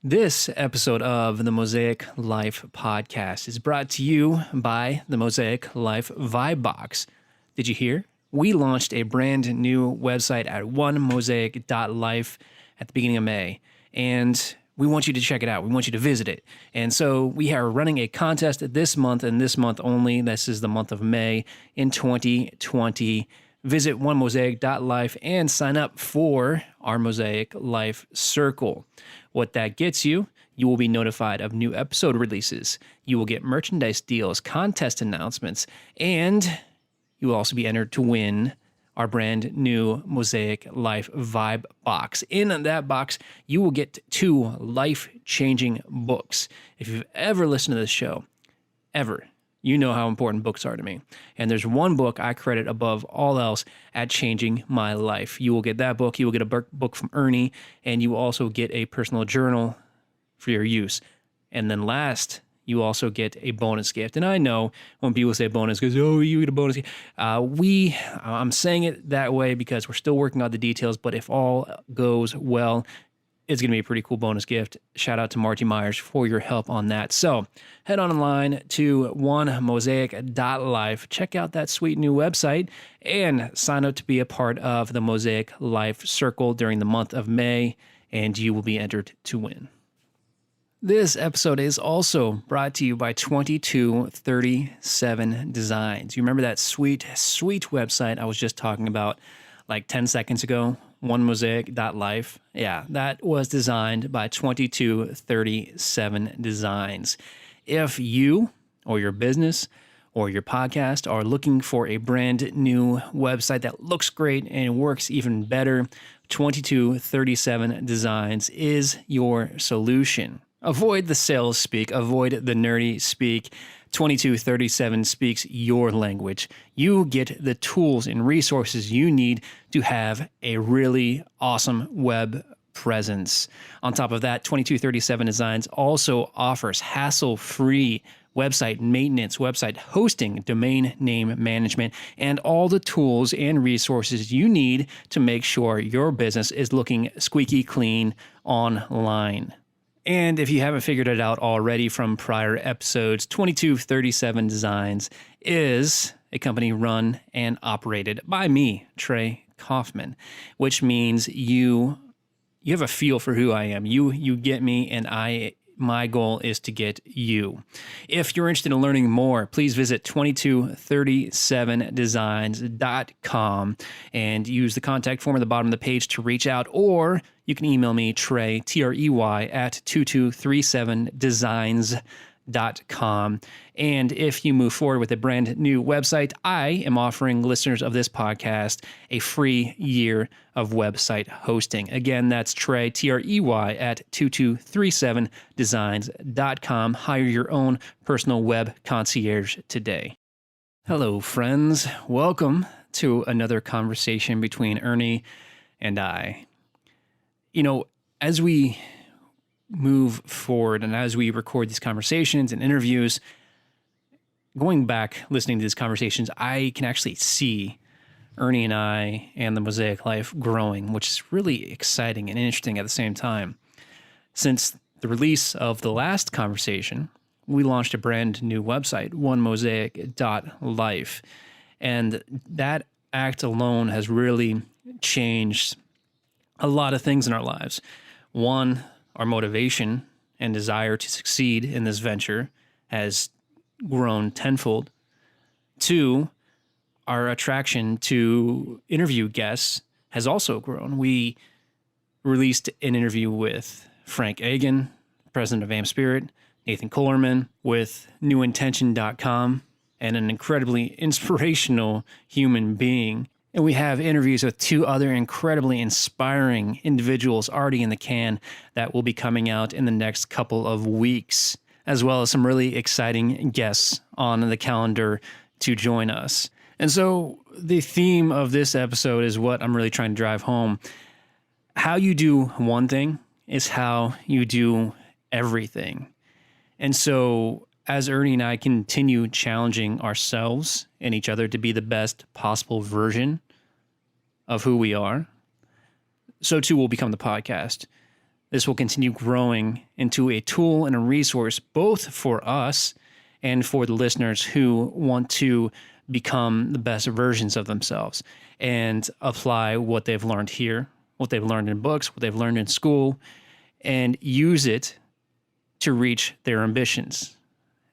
This episode of the Mosaic Life podcast is brought to you by the Mosaic Life Vibe Box. Did you hear? We launched a brand new website at onemosaic.life at the beginning of May, and we want you to check it out. We want you to visit it. And so we are running a contest this month, and this month only. This is the month of May in 2020. Visit onemosaic.life and sign up for our Mosaic Life Circle. What that gets you, you will be notified of new episode releases. You will get merchandise deals, contest announcements, and you will also be entered to win our brand new Mosaic Life Vibe Box. In that box, you will get 2 life-changing books. If you've ever listened to this show, ever, you know how important books are to me. And there's one book I credit above all else at changing my life. You will get that book. You will get a book from Ernie, and you will also get a personal journal for your use. And then last, you also get a bonus gift. And I know when people say bonus, goes, oh, you get a bonus gift. I'm saying it that way because we're still working out the details, but if all goes well, it's going to be a pretty cool bonus gift. Shout out to Marty Myers for your help on that. So head online to onemosaic.life, check out that sweet new website, and sign up to be a part of the Mosaic Life Circle during the month of May, and you will be entered to win. This episode is also brought to you by 2237 Designs. You remember that sweet, sweet website I was just talking about like 10 seconds ago? onemosaic.life. Yeah, that was designed by 2237 Designs. If you or your business or your podcast are looking for a brand new website that looks great and works even better, 2237 Designs is your solution. Avoid the sales speak, avoid the nerdy speak. 2237 speaks your language. You get the tools and resources you need to have a really awesome web presence. On top of that, 2237 Designs also offers hassle-free website maintenance, website hosting, domain name management, and all the tools and resources you need to make sure your business is looking squeaky clean online. And if you haven't figured it out already from prior episodes, 2237 Designs is a company run and operated by me, Trey Kaufman, which means you have a feel for who I am. You get me, and my goal is to get you. If you're interested in learning more, please visit 2237designs.com and use the contact form at the bottom of the page to reach out, or you can email me, Trey, Trey, at 2237designs.com. And if you move forward with a brand new website, I am offering listeners of this podcast a free year of website hosting. Again, that's Trey, Trey, at 2237designs.com. Hire your own personal web concierge today. Hello, friends. Welcome to another conversation between Ernie and I. You know, as we move forward and as we record these conversations and interviews, going back, listening to these conversations, I can actually see Ernie and I and the Mosaic Life growing, which is really exciting and interesting at the same time. Since the release of the last conversation, we launched a brand new website, onemosaic.life. And that act alone has really changed a lot of things in our lives. One, our motivation and desire to succeed in this venture has grown tenfold. 2, our attraction to interview guests has also grown. We released an interview with Frank Agan, president of Am Spirit, Nathan Kohlerman with newintention.com, and an incredibly inspirational human being. And we have interviews with 2 other incredibly inspiring individuals already in the can that will be coming out in the next couple of weeks, as well as some really exciting guests on the calendar to join us. And so the theme of this episode is what I'm really trying to drive home. How you do one thing is how you do everything. And so as Ernie and I continue challenging ourselves and each other to be the best possible version of who we are, so too will become the podcast. This will continue growing into a tool and a resource both for us and for the listeners who want to become the best versions of themselves and apply what they've learned here, what they've learned in books, what they've learned in school, and use it to reach their ambitions,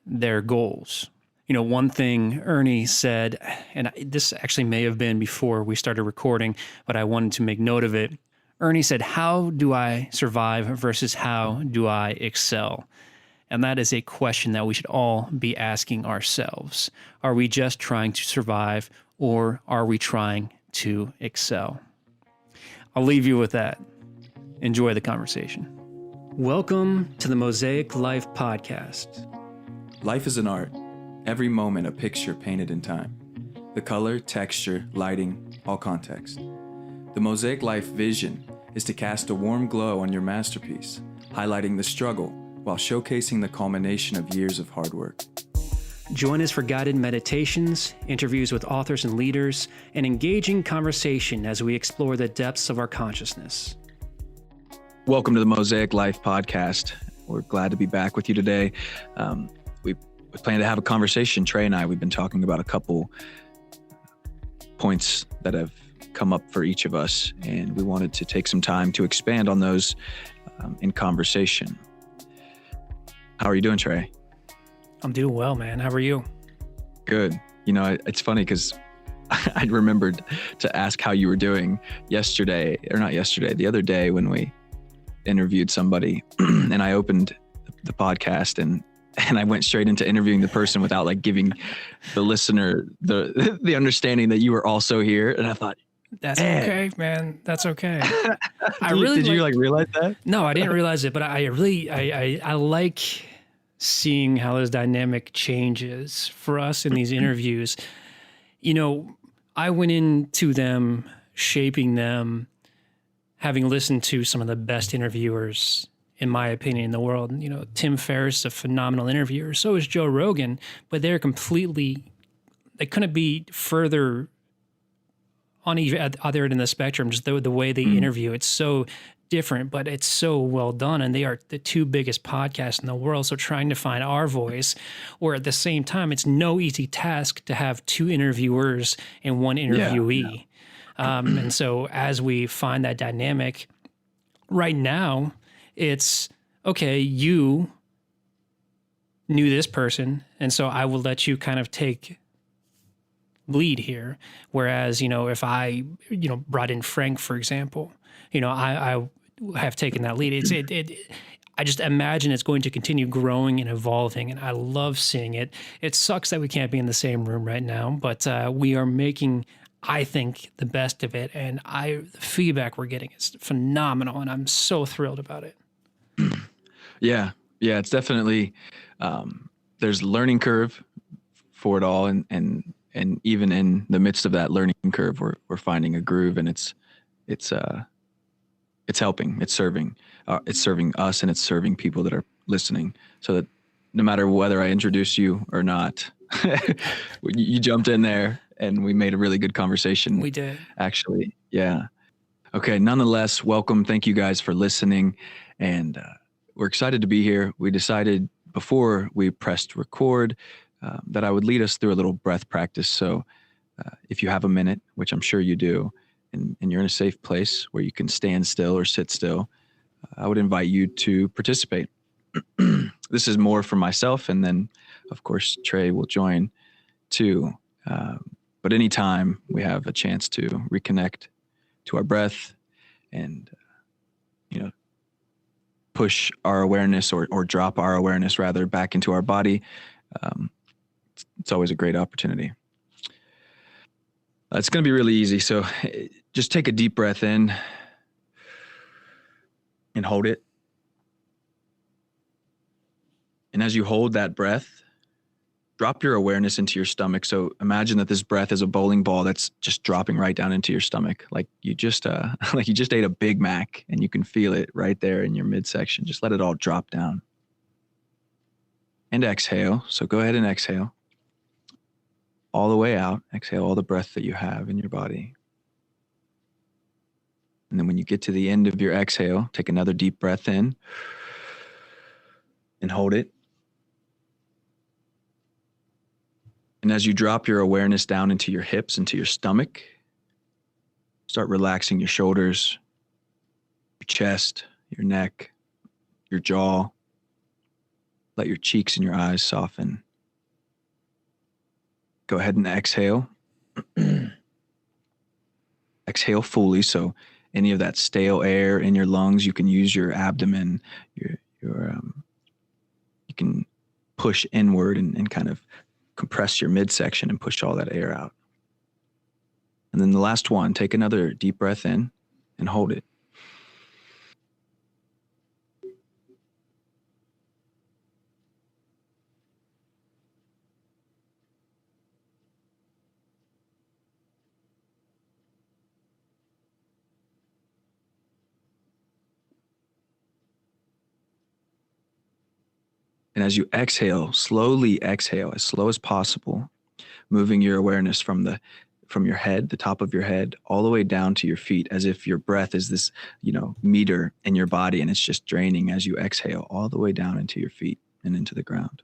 their goals. You know, one thing Ernie said, and this actually may have been before we started recording, but I wanted to make note of it. Ernie said, "How do I survive versus how do I excel?" And that is a question that we should all be asking ourselves. Are we just trying to survive, or are we trying to excel? I'll leave you with that. Enjoy the conversation. Welcome to the Mosaic Life Podcast. Life is an art. Every moment a picture painted in time. The color, texture, lighting, all context. The Mosaic Life vision is to cast a warm glow on your masterpiece, highlighting the struggle while showcasing the culmination of years of hard work. Join us for guided meditations, interviews with authors and leaders, and engaging conversation as we explore the depths of our consciousness. Welcome to the Mosaic Life Podcast. We're glad to be back with you today. We plan to have a conversation. Trey and I, we've been talking about a couple points that have come up for each of us, and we wanted to take some time to expand on those in conversation. How are you doing, Trey? I'm doing well, man. How are you? Good. You know, it's funny because I remembered to ask how you were doing yesterday, or not yesterday, the other day when we interviewed somebody and I opened the podcast and I went straight into interviewing the person without like giving the listener the understanding that you were also here. And I thought, that's okay, man. That's okay. Did you realize that? No, I didn't realize it, but I like seeing how this dynamic changes for us in these interviews. You know, I went into them, shaping them, having listened to some of the best interviewers, in my opinion, in the world. You know, Tim Ferriss is a phenomenal interviewer. So is Joe Rogan, but they couldn't be further on either other end of the spectrum. Just the way they interview, it's so different, but it's so well done. And they are the two biggest podcasts in the world. So trying to find our voice, or at the same time, it's no easy task to have two interviewers and one interviewee. Yeah. And so as we find that dynamic right now, it's okay, you knew this person, and so I will let you kind of take lead here. Whereas, you know, if I, brought in Frank, for example, I have taken that lead. I just imagine it's going to continue growing and evolving, and I love seeing it. It sucks that we can't be in the same room right now, but we are making, I think, the best of it, and the feedback we're getting is phenomenal, and I'm so thrilled about it. Yeah, it's definitely, there's a learning curve for it all, and even in the midst of that learning curve, we're finding a groove, and it's helping, it's serving us, and it's serving people that are listening. So that no matter whether I introduce you or not, you jumped in there, and we made a really good conversation. We did, actually. Yeah. Okay. Nonetheless, welcome. Thank you guys for listening, and we're excited to be here. We decided before we pressed record that I would lead us through a little breath practice. So if you have a minute, which I'm sure you do, and you're in a safe place where you can stand still or sit still, I would invite you to participate. This is more for myself, and then, of course, Trey will join too. But anytime we have a chance to reconnect to our breath and, push our awareness or drop our awareness rather back into our body, it's always a great opportunity. It's going to be really easy. So just take a deep breath in and hold it. And as you hold that breath, drop your awareness into your stomach. So imagine that this breath is a bowling ball that's just dropping right down into your stomach. Like you just ate a Big Mac, and you can feel it right there in your midsection. Just let it all drop down. And exhale. So go ahead and exhale. All the way out. Exhale all the breath that you have in your body. And then when you get to the end of your exhale, take another deep breath in and hold it. And as you drop your awareness down into your hips, into your stomach, start relaxing your shoulders, your chest, your neck, your jaw. Let your cheeks and your eyes soften. Go ahead and exhale. Exhale fully. So any of that stale air in your lungs, you can use your abdomen, you can push inward and kind of compress your midsection and push all that air out. And then the last one, take another deep breath in and hold it. And as you exhale, slowly exhale as slow as possible, moving your awareness from your head, the top of your head, all the way down to your feet, as if your breath is this, meter in your body, and it's just draining as you exhale all the way down into your feet and into the ground.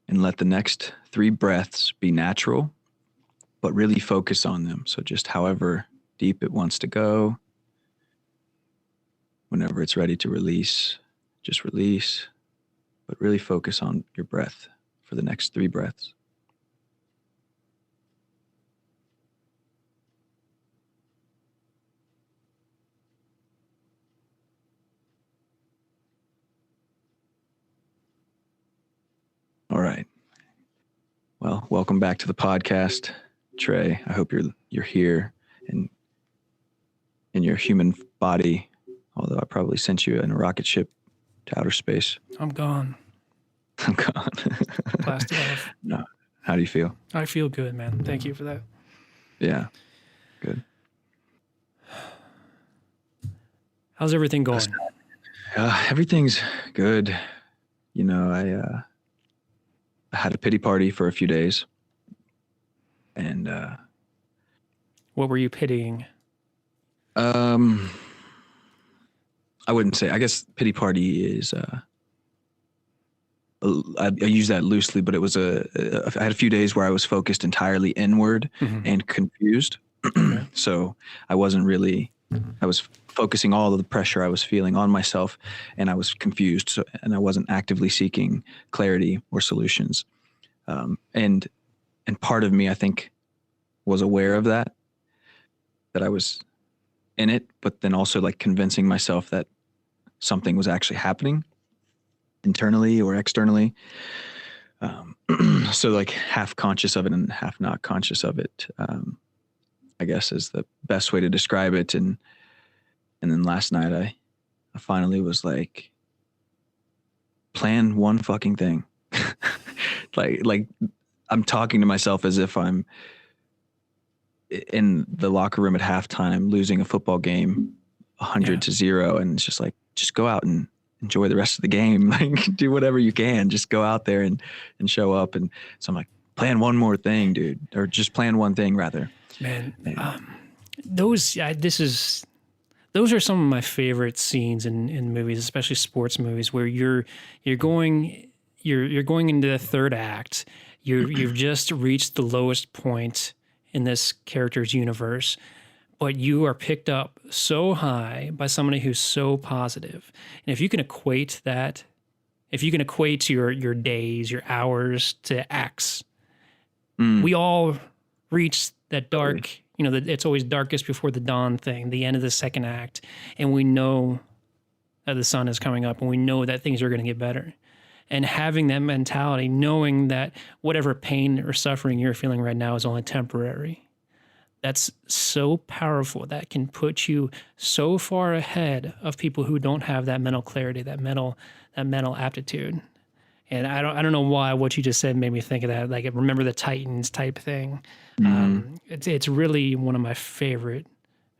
And let the next 3 breaths be natural, but really focus on them. So just however deep it wants to go, whenever it's ready to release, just release, but really focus on your breath for the next 3 breaths. All right. Well, welcome back to the podcast, Trey. I hope you're here and in your human body, although I probably sent you in a rocket ship to outer space. I'm gone. I'm gone. Blasted off. No. How do you feel? I feel good, man. Thank you for that. Yeah. Good. How's everything going? Everything's good. I had a pity party for a few days, and What were you pitying? I wouldn't say. I guess pity party is. I use that loosely, but it was I had a few days where I was focused entirely inward and confused. Okay. So I wasn't really. I was focusing all of the pressure I was feeling on myself, and I was confused. So, and I wasn't actively seeking clarity or solutions. And part of me, I think, was aware of that I was in it, but then also like convincing myself that something was actually happening internally or externally. So like half conscious of it and half not conscious of it, I guess is the best way to describe it. And then last night I finally was like, plan one fucking thing. like I'm talking to myself as if I'm in the locker room at halftime, losing a football game 100-0. And it's just like, just go out and enjoy the rest of the game. Like do whatever you can, just go out there and show up. And so I'm like, plan one more thing, dude, or just plan one thing rather. Man, those are some of my favorite scenes in movies, especially sports movies, where you're going into the third act. You've just reached the lowest point in this character's universe, but you are picked up so high by somebody who's so positive. And if you can equate your days, your hours to X, we all reach that dark, that it's always darkest before the dawn thing, the end of the second act. And we know that the sun is coming up and we know that things are going to get better. And having that mentality, knowing that whatever pain or suffering you're feeling right now is only temporary. That's so powerful. That can put you so far ahead of people who don't have that mental clarity, that mental aptitude. And I don't know why what you just said made me think of that. Like, remember the Titans type thing. It's really one of my favorite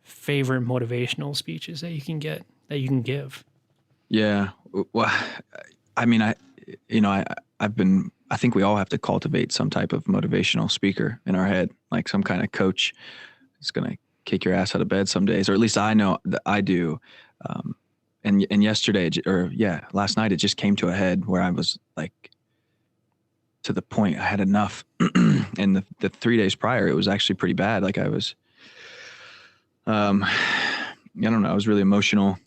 motivational speeches that you can give. Yeah. Well, I mean, I think we all have to cultivate some type of motivational speaker in our head, like some kind of coach is going to kick your ass out of bed some days, or at least I know that I do. And yesterday, last night, it just came to a head where I was like, to the point I had enough. And the 3 days prior, it was actually pretty bad. Like I was, I don't know, I was really emotional,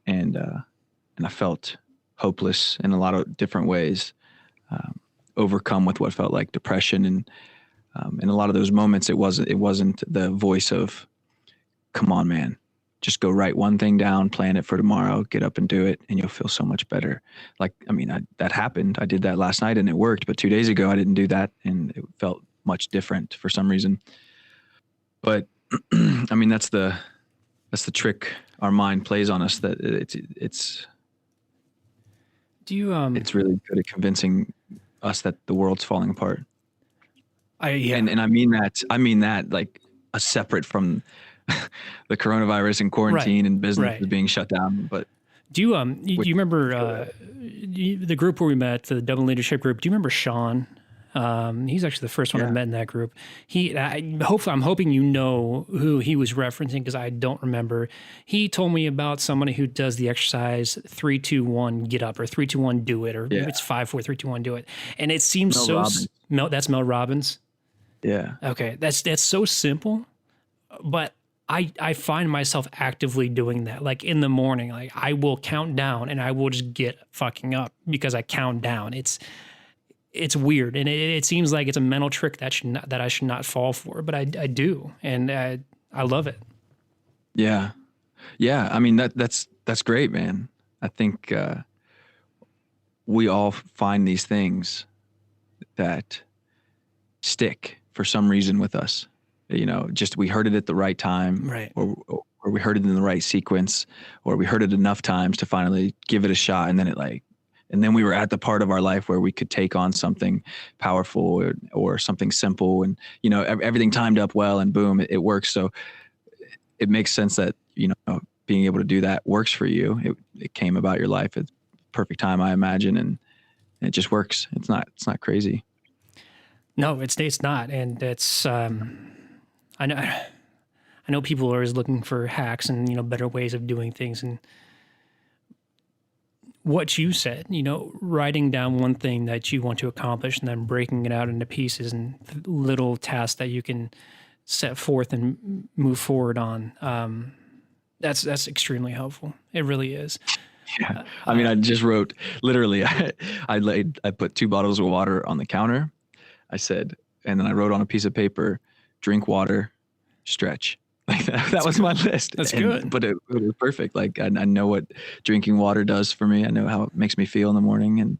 and I felt hopeless in a lot of different ways, overcome with what felt like depression. And in a lot of those moments, it wasn't the voice of, come on, man, just go write one thing down, plan it for tomorrow, get up and do it, and you'll feel so much better. Like, I mean, that happened. I did that last night and it worked, but 2 days ago I didn't do that and it felt much different for some reason. But I mean, that's the trick our mind plays on us, that it's really good at convincing us that the world's falling apart. And I mean that like a separate from the coronavirus and quarantine and business being shut down. But do you remember the group where we met, the Double Leadership group? Do you remember Sean? He's actually the first one I met in that group. I'm hoping you know who he was referencing, because I don't remember. He told me about somebody who does the exercise 3, 2, 1, get up, or 3, 2, 1, do it, or maybe it's 5, 4, 3, 2, 1, do it. And it seems that's Mel Robbins. Yeah. Okay, that's so simple, but I find myself actively doing that. Like in the morning, like I will count down and I will just get fucking up because I count down. It's weird, and it seems like it's a mental trick that I should not fall for, but I do, and I love it. Yeah. I mean that's great, man. I think we all find these things that stick for some reason with us. Just we heard it at the right time, right? Or we heard it in the right sequence, or we heard it enough times to finally give it a shot, and then we were at the part of our life where we could take on something powerful or something simple, and everything timed up well, and boom, it works. So it makes sense that being able to do that works for you. It came about your life at the perfect time, I imagine, and it just works. It's not crazy. No, it's not, and it's I know people are always looking for hacks and better ways of doing things, and what you said, writing down one thing that you want to accomplish and then breaking it out into pieces and little tasks that you can set forth and move forward on. That's extremely helpful. It really is. Yeah. I mean, I just wrote, literally, I put 2 bottles of water on the counter. I said, and then I wrote on a piece of paper, drink water, stretch. Like that was my list. That's good. But it was perfect. Like I know what drinking water does for me. I know how it makes me feel in the morning, and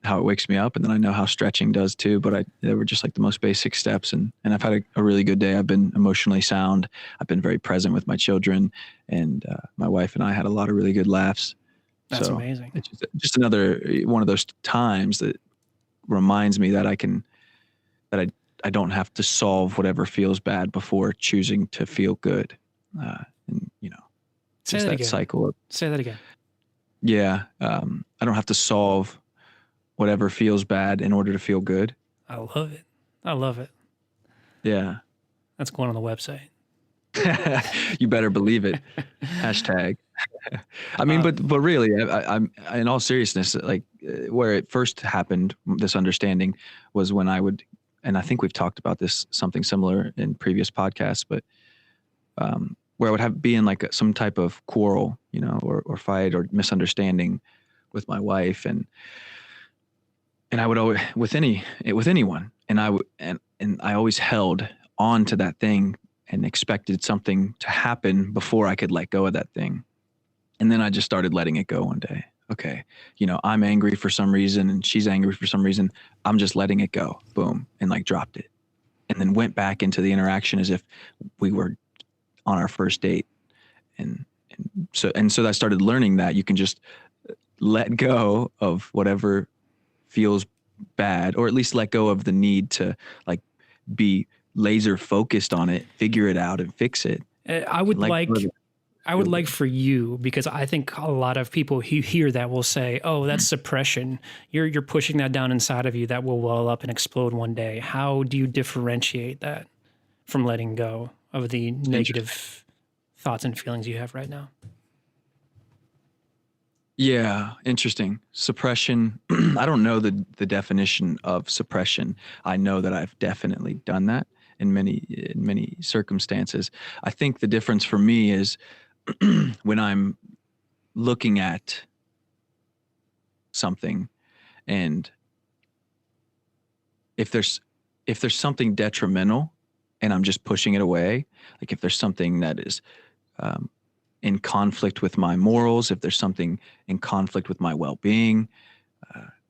how it wakes me up. And then I know how stretching does too. But they were just like the most basic steps. And I've had a really good day. I've been emotionally sound. I've been very present with my children, and my wife and I had a lot of really good laughs. That's amazing. It's just another one of those times that reminds me that I don't have to solve whatever feels bad before choosing to feel good. And Say that again. Cycle. Say that again. Yeah. I don't have to solve whatever feels bad in order to feel good. I love it. Yeah. That's going on the website. You better believe it. Hashtag. I mean, but really, I'm in all seriousness, like where it first happened, this understanding was when I would, and I think we've talked about this, something similar in previous podcasts, but where I would be in like some type of quarrel, or fight or misunderstanding with my wife, and I would always with anyone, and I always held on to that thing and expected something to happen before I could let go of that thing. And then I just started letting it go one day. Okay, I'm angry for some reason and she's angry for some reason. I'm just letting it go. Boom. And like dropped it. And then went back into the interaction as if we were on our first date. And so I started learning that you can just let go of whatever feels bad, or at least let go of the need to like be laser focused on it, figure it out and fix it. I would like I would like for you, because I think a lot of people who hear that will say, oh, that's suppression. You're pushing that down inside of you that will well up and explode one day. How do you differentiate that from letting go of the negative thoughts and feelings you have right now? Yeah, interesting. Suppression. I don't know the definition of suppression. I know that I've definitely done that in many circumstances. I think the difference for me is when I'm looking at something, and if there's something detrimental and I'm just pushing it away, like if there's something that is in conflict with my morals, if there's something in conflict with my well-being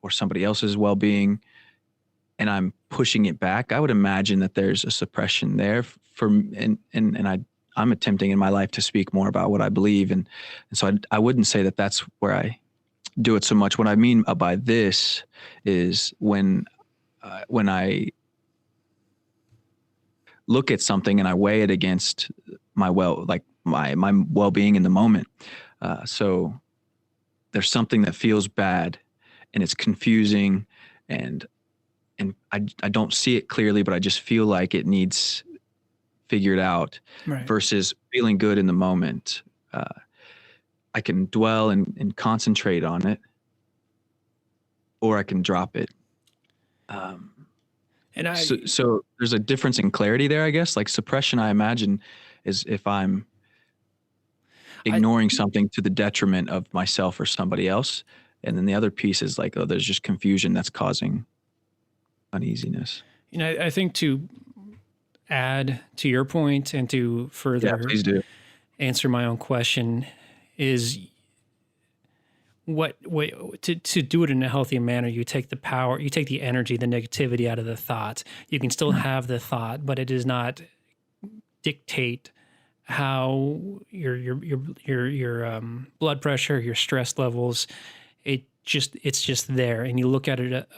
or somebody else's well-being, and I'm pushing it back, I would imagine that there's a suppression there I'm attempting in my life to speak more about what I believe. And so I wouldn't say that that's where I do it so much. What I mean by this is when I look at something and I weigh it against my well-being in the moment. So there's something that feels bad and it's confusing and I don't see it clearly, but I just feel like it needs figured out, right, versus feeling good in the moment. I can dwell and concentrate on it, or I can drop it. So there's a difference in clarity there, I guess. Like suppression, I imagine, is if I'm ignoring something to the detriment of myself or somebody else. And then the other piece is like, oh, there's just confusion that's causing uneasiness. I think to add to your point and to further please do answer my own question is what to do it in a healthy manner. You take the power, you take the energy, the negativity out of the thought. You can still have the thought, but it does not dictate how your blood pressure, your stress levels. It's just there, and you look at it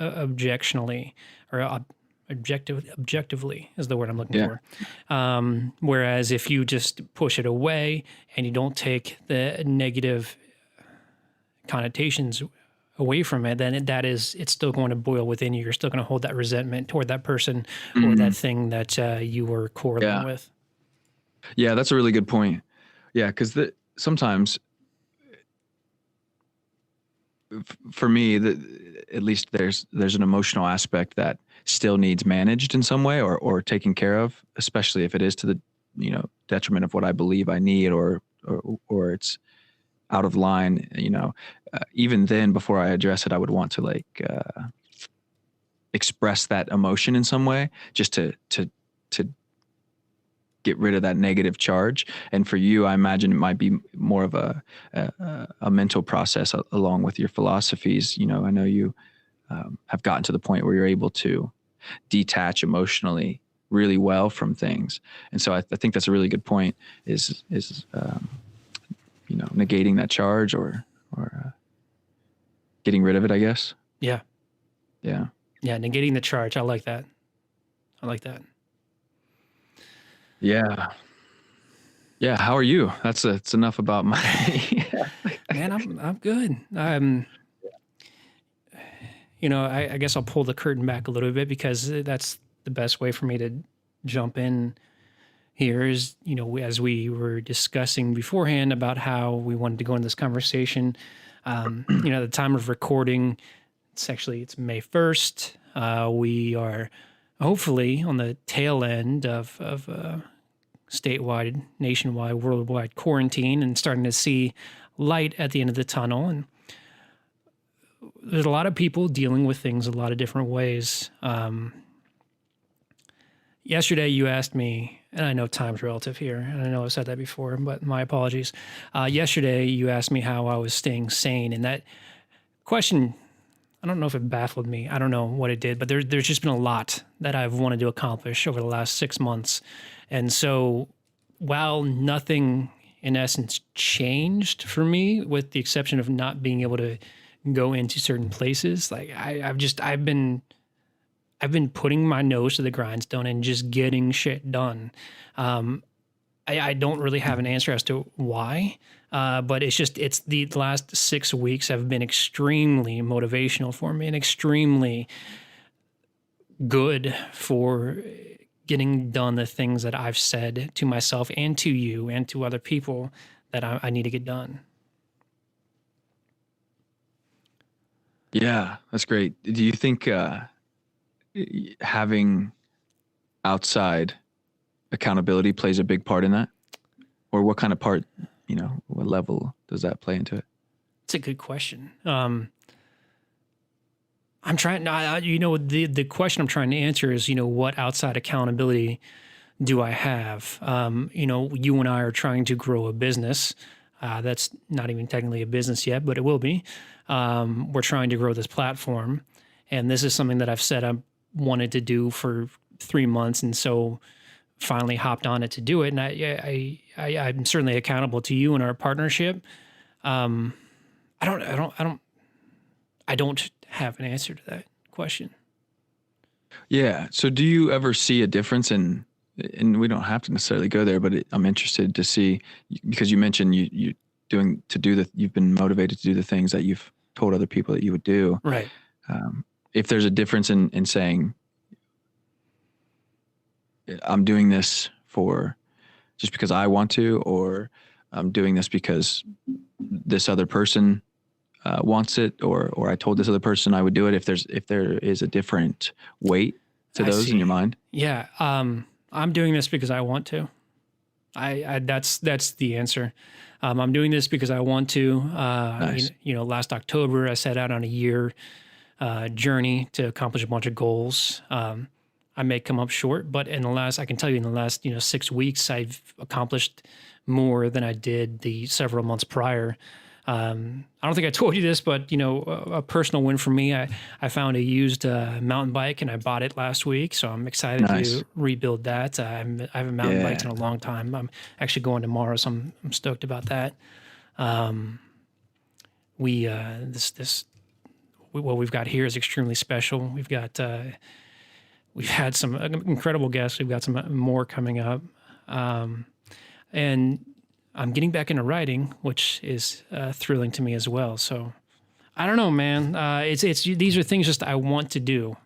objectively is the word I'm looking for. Whereas if you just push it away and you don't take the negative connotations away from it, then it's still going to boil within you. You're still going to hold that resentment toward that person or that thing that you were quarreling with. Yeah, that's a really good point. Yeah, because sometimes, for me, at least there's an emotional aspect that still needs managed in some way or taken care of, especially if it is to the detriment of what I believe I need or it's out of line. Even then, before I address it, I would want to express that emotion in some way, just to get rid of that negative charge. And for you, I imagine it might be more of a mental process along with your philosophies. I know you have gotten to the point where you're able to detach emotionally really well from things. And so I think that's a really good point is negating that charge or getting rid of it, I guess. Yeah. Yeah. Yeah. Negating the charge. I like that. Yeah. Yeah. How are you? That's enough about my, man, I'm good. I guess I'll pull the curtain back a little bit because that's the best way for me to jump in here is, as we were discussing beforehand about how we wanted to go into this conversation, the time of recording, it's May 1st. We are hopefully on the tail end of statewide, nationwide, worldwide quarantine and starting to see light at the end of the tunnel. And there's a lot of people dealing with things a lot of different ways. Yesterday you asked me, and I know time's relative here, and I know I've said that before, but my apologies. Yesterday you asked me how I was staying sane, and that question, I don't know if it baffled me. I don't know what it did, but there's just been a lot that I've wanted to accomplish over the last 6 months. And so while nothing in essence changed for me, with the exception of not being able to go into certain places, like I've been putting my nose to the grindstone and just getting shit done. I don't really have an answer as to why, but it's the last 6 weeks have been extremely motivational for me and extremely good for getting done the things that I've said to myself and to you and to other people that I need to get done. Yeah, that's great. Do you think having outside accountability plays a big part in that? Or what kind of part, what level does that play into it? It's a good question. I'm trying, the question I'm trying to answer is, what outside accountability do I have? You and I are trying to grow a business. That's not even technically a business yet, but it will be. We're trying to grow this platform. And this is something that I've said I wanted to do for 3 months. And so finally hopped on it to do it. And I'm certainly accountable to you in our partnership. I don't have an answer to that question. Yeah. So do you ever see a difference and we don't have to necessarily go there, but I'm interested to see, because you mentioned you've been motivated to do the things that you've told other people that you would do. Right. If there's a difference in saying, I'm doing this for just because I want to, or I'm doing this because this other person wants it, or I told this other person I would do it. If there is a different weight to those in your mind. Yeah. I'm doing this because I want to. That's the answer. I'm doing this because I want to. Nice. Last October I set out on a year journey to accomplish a bunch of goals. I may come up short, but I can tell you in the last 6 weeks, I've accomplished more than I did the several months prior. I don't think I told you this, but a personal win for me. I found a used mountain bike and I bought it last week, so I'm excited to rebuild that. I haven't mountain biked in a long time. I'm actually going tomorrow, so I'm stoked about that. What we've got here is extremely special. We've had some incredible guests. We've got some more coming up. And I'm getting back into writing, which is thrilling to me as well. So I don't know, man. These are things just I want to do.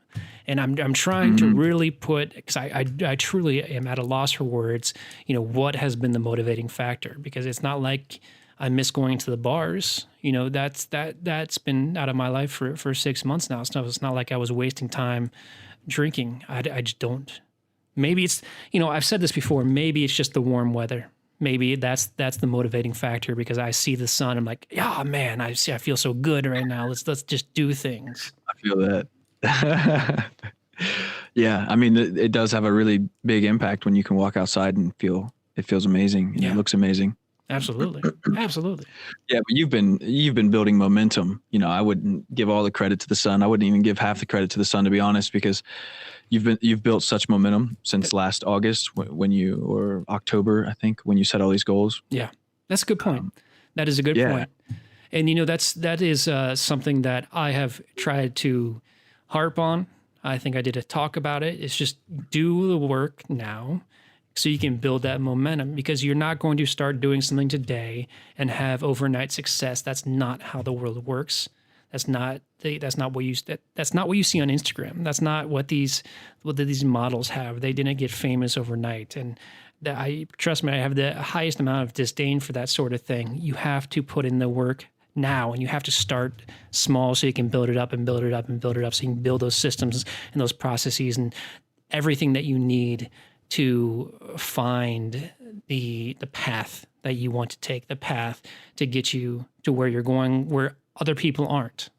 And I'm trying to really because I truly am at a loss for words, what has been the motivating factor? Because it's not like I miss going to the bars. That's been out of my life for 6 months now. So it's not like I was wasting time drinking. I just don't. Maybe it's, I've said this before, maybe it's just the warm weather. Maybe that's the motivating factor, because I see the sun. I'm like, yeah, man, I feel so good right now. Let's just do things. I feel that. Yeah. I mean, it does have a really big impact when you can walk outside and it feels amazing. And it looks amazing. Absolutely. Absolutely. Yeah, but you've been building momentum. I wouldn't give all the credit to the sun. I wouldn't even give half the credit to the sun, to be honest, because you've built such momentum since last August or October, I think, when you set all these goals. Yeah, that's a good point. That is a good point. And that is something that I have tried to harp on. I think I did a talk about it. It's just do the work now, so you can build that momentum, because you're not going to start doing something today and have overnight success. That's not how the world works. That's not what you see on Instagram. That's not what these models have. They didn't get famous overnight. And trust me, I have the highest amount of disdain for that sort of thing. You have to put in the work now, and you have to start small so you can build it up and build it up and build it up, so you can build those systems and those processes and everything that you need to find the path that you want to take, the path to get you to where you're going, where other people aren't.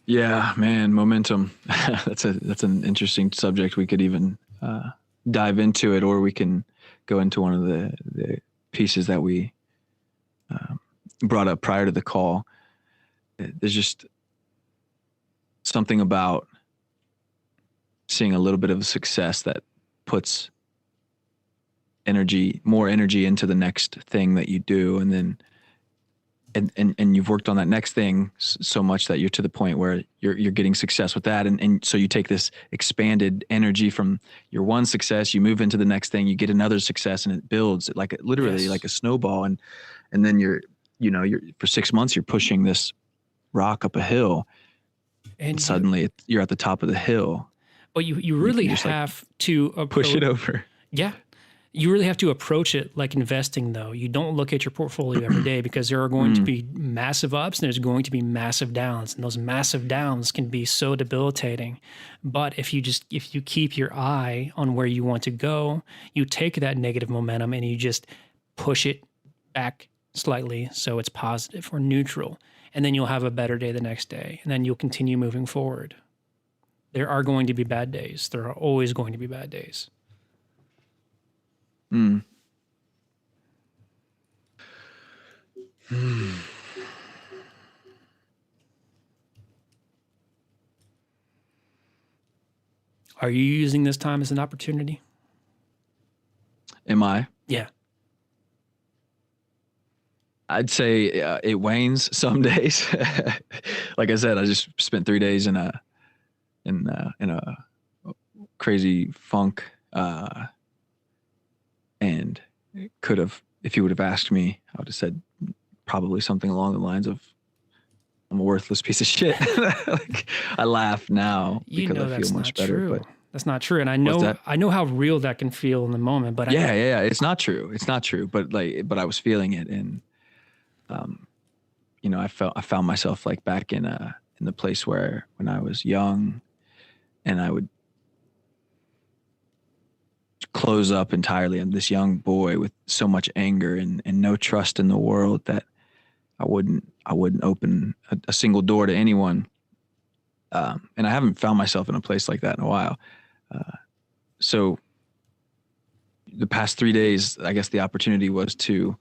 Yeah, man, momentum. That's an interesting subject. We could even dive into it, or we can go into one of the pieces that we brought up prior to the call. There's just something about seeing a little bit of success that puts more energy into the next thing that you do. And then and you've worked on that next thing so much that you're to the point where you're getting success with that. And so you take this expanded energy from your one success, you move into the next thing, you get another success, and it builds like literally like a snowball. And then you're for 6 months, you're pushing this rock up a hill, and suddenly you're at the top of the hill. But you really have to push it over. Yeah. You really have to approach it like investing, though. You don't look at your portfolio every day, because there are going to be massive ups and there's going to be massive downs. And those massive downs can be so debilitating. But if you keep your eye on where you want to go, you take that negative momentum and you just push it back slightly so it's positive or neutral. And then you'll have a better day the next day. And then you'll continue moving forward. There are going to be bad days. There are always going to be bad days. Mm. Are you using this time as an opportunity? Am I? Yeah. I'd say it wanes some days. Like I said, I just spent 3 days in a crazy funk, and could have, if you would have asked me, I would have said probably something along the lines of, "I'm a worthless piece of shit." Like, I laugh now because I feel much better. But that's not true, and I know how real that can feel in the moment. But yeah, it's not true. It's not true. But I was feeling it, and I found myself like back in the place where when I was young, and I would close up entirely. I'm this young boy with so much anger and no trust in the world that I wouldn't open a single door to anyone. And I haven't found myself in a place like that in a while. So the past 3 days, I guess the opportunity was to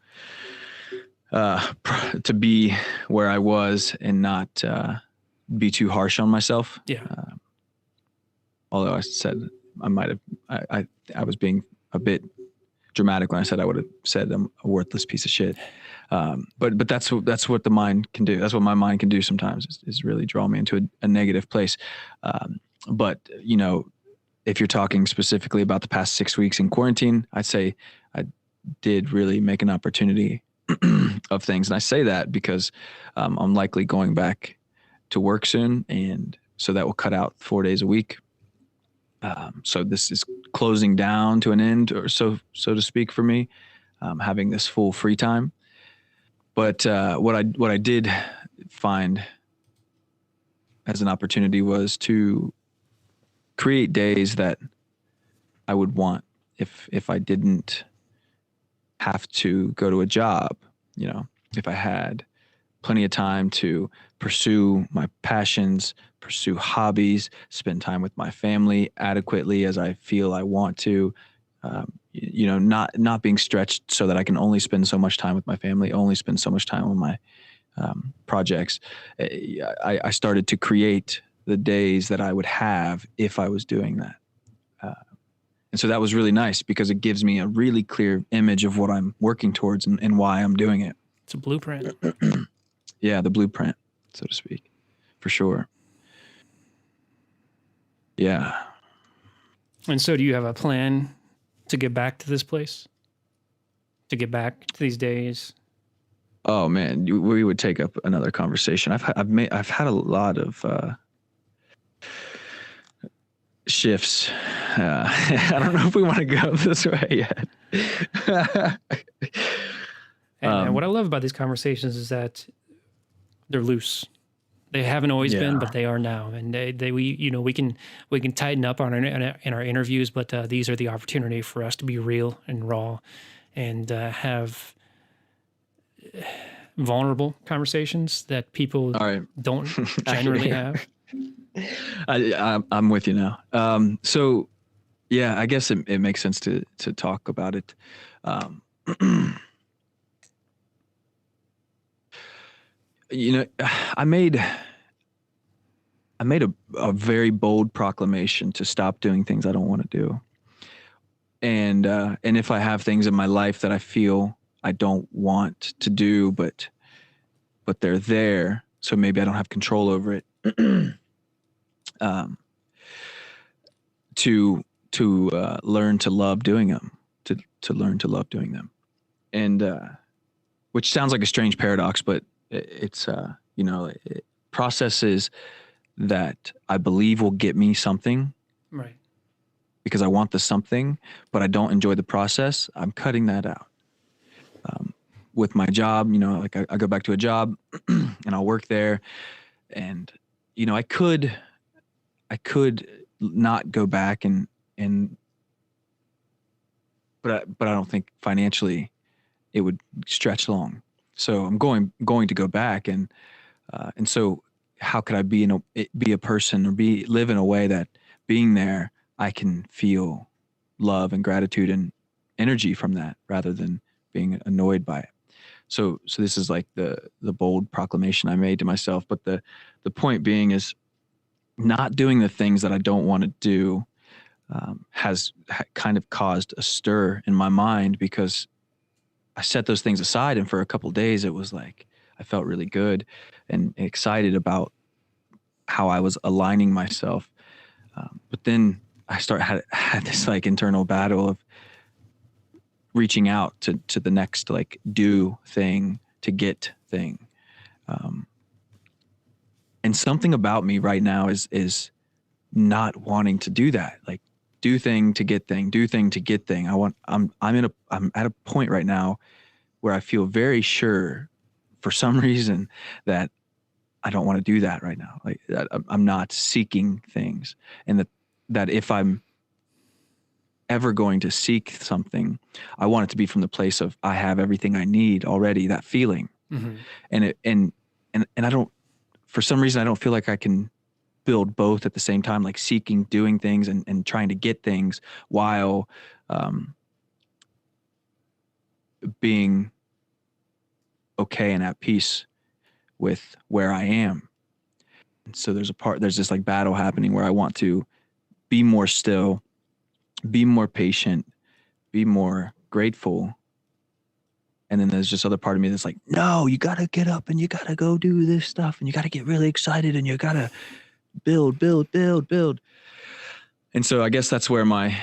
be where I was and not be too harsh on myself. Yeah. Although I said I was being a bit dramatic when I said I would have said I'm a worthless piece of shit. But that's what the mind can do. That's what my mind can do sometimes, is really draw me into a negative place. But if you're talking specifically about the past 6 weeks in quarantine, I'd say I did really make an opportunity of things. And I say that because I'm likely going back to work soon. And so that will cut out 4 days a week. So this is closing down to an end, or so to speak, for me, having this full free time. But what I did find as an opportunity was to create days that I would want if I didn't have to go to a job, if I had plenty of time to pursue my passions, pursue hobbies, spend time with my family adequately as I feel I want to, not being stretched so that I can only spend so much time with my family, only spend so much time on my projects. I started to create the days that I would have if I was doing that. And so that was really nice because it gives me a really clear image of what I'm working towards and why I'm doing it. It's a blueprint. Yeah, the blueprint, so to speak, for sure. Yeah. And so do you have a plan to get back to this place? To get back to these days? Oh man, we would take up another conversation. I've had a lot of shifts. I don't know if we want to go this way yet. And what I love about these conversations is that they're loose. They haven't always been, but they are now. And we can tighten up on in our interviews, but these are the opportunity for us to be real and raw, and have vulnerable conversations that people don't generally have. I'm with you now. So yeah, I guess it makes sense to talk about it. I made a very bold proclamation to stop doing things I don't want to do. And if I have things in my life that I feel I don't want to do, but but they're there. So maybe I don't have control over it. To learn to love doing them, to learn to love doing them, and which sounds like a strange paradox, but it's processes that I believe will get me something, Right. because I want the something, but I don't enjoy the process. I'm cutting that out. With my job, like I go back to a job and I'll work there, and I could not go back and but I don't think financially it would stretch long. So I'm going to go back, and so how could I be a person, or live in a way that being there I can feel love and gratitude and energy from that, rather than being annoyed by it. So this is like the bold proclamation I made to myself. But the point being is, not doing the things that I don't want to do has kind of caused a stir in my mind, because I set those things aside, and for a couple of days it was like I felt really good and excited about how I was aligning myself. But then I had this like internal battle of reaching out to the next like do thing, to get thing. And something about me right now is not wanting to do that. Like, do thing to get thing, do thing to get thing. I'm at a point right now where I feel very sure, for some reason, that I don't want to do that right now. Like, that I'm not seeking things, and that if I'm ever going to seek something, I want it to be from the place of I have everything I need already. That feeling, and I don't, for some reason, I don't feel like I can build both at the same time, like seeking, doing things, and trying to get things, while being okay and at peace with where I am. And so there's this like battle happening where I want to be more still, be more patient, be more grateful. And then there's this other part of me that's like, no, you got to get up and you got to go do this stuff, and you got to get really excited, and you got to build. And so I guess that's where my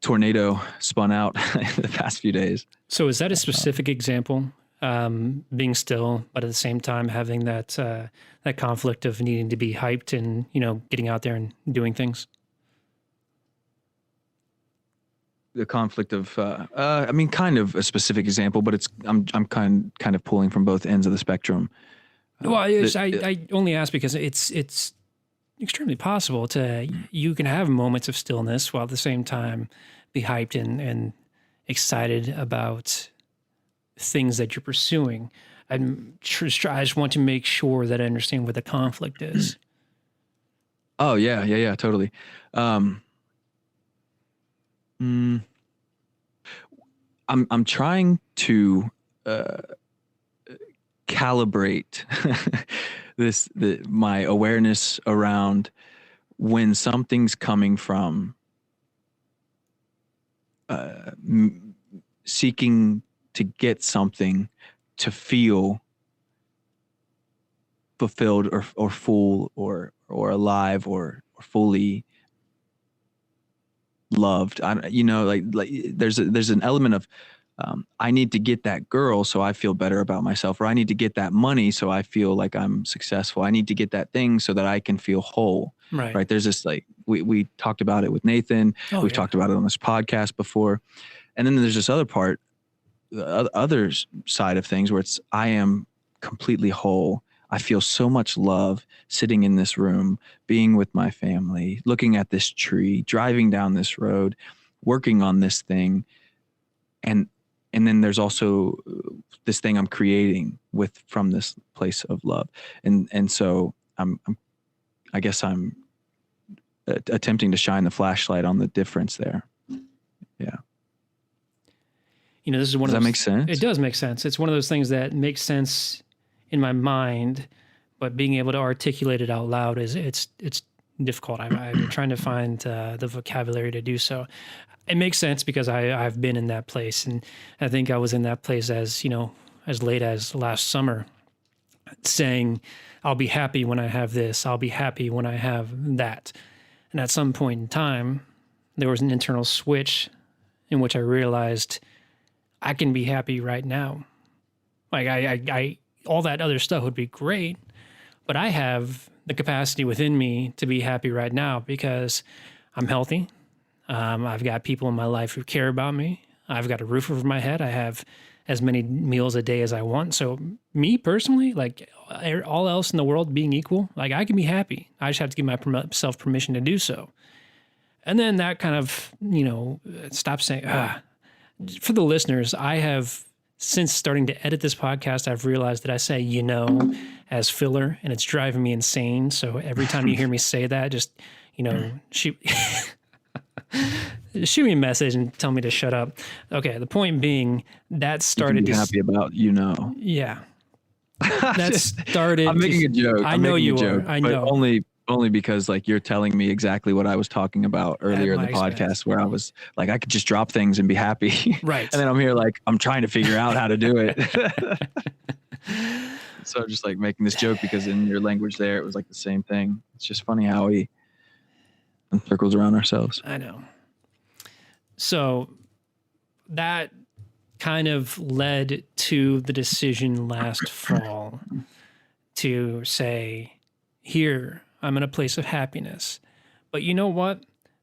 tornado spun out the past few days. So is that a specific example? Being still, but at the same time having that conflict of needing to be hyped and, getting out there and doing things? The conflict of, kind of a specific example, but I'm kind of pulling from both ends of the spectrum. Well, I only ask because it's extremely possible you can have moments of stillness while at the same time be hyped and excited about things that you're pursuing. I just want to make sure that I understand what the conflict is. Oh yeah, totally. I'm trying to calibrate my awareness around when something's coming from seeking to get something to feel fulfilled or full or alive or fully loved. Like there's an element of I need to get that girl so I feel better about myself, or I need to get that money so I feel like I'm successful. I need to get that thing so that I can feel whole. Right. There's this, like, we talked about it with Nathan. We've talked about it on this podcast before. And then there's this other part, the other side of things, where it's I am completely whole. I feel so much love sitting in this room, being with my family, looking at this tree, driving down this road, working on this thing. And then there's also this thing I'm creating from this place of love. And so I guess I'm attempting to shine the flashlight on the difference there. Yeah. This is one Does of those, that make sense? It does make sense. It's one of those things that makes sense in my mind, but being able to articulate it out loud it's difficult. I'm trying to find the vocabulary to do so. It makes sense because I've been in that place, and I think I was in that place as late as last summer. saying, I'll be happy when I have this, I'll be happy when I have that. And at some point in time, there was an internal switch in which I realized I can be happy right now. Like I all that other stuff would be great, but I have the capacity within me to be happy right now because I'm healthy. I've got people in my life who care about me. I've got a roof over my head. I have as many meals a day as I want. So me personally, like all else in the world being equal, like I can be happy. I just have to give myself permission to do so. And then that kind of, stop saying, for the listeners, I have, since starting to edit this podcast, I've realized that I say, as filler, and it's driving me insane. So every time you hear me say that, just, shoot me a message and tell me to shut up. Okay, the point being that started to be happy about, Yeah. That started. I'm making a joke. I know you are. I know. Only because like you're telling me exactly what I was talking about earlier in the podcast, where I was like, I could just drop things and be happy. Right. And then I'm here like, I'm trying to figure out how to do it. So I'm just like making this joke because in your language there, it was like the same thing. It's just funny how we circles around ourselves. I know. So that kind of led to the decision last fall to say, here, I'm in a place of happiness. But you know what?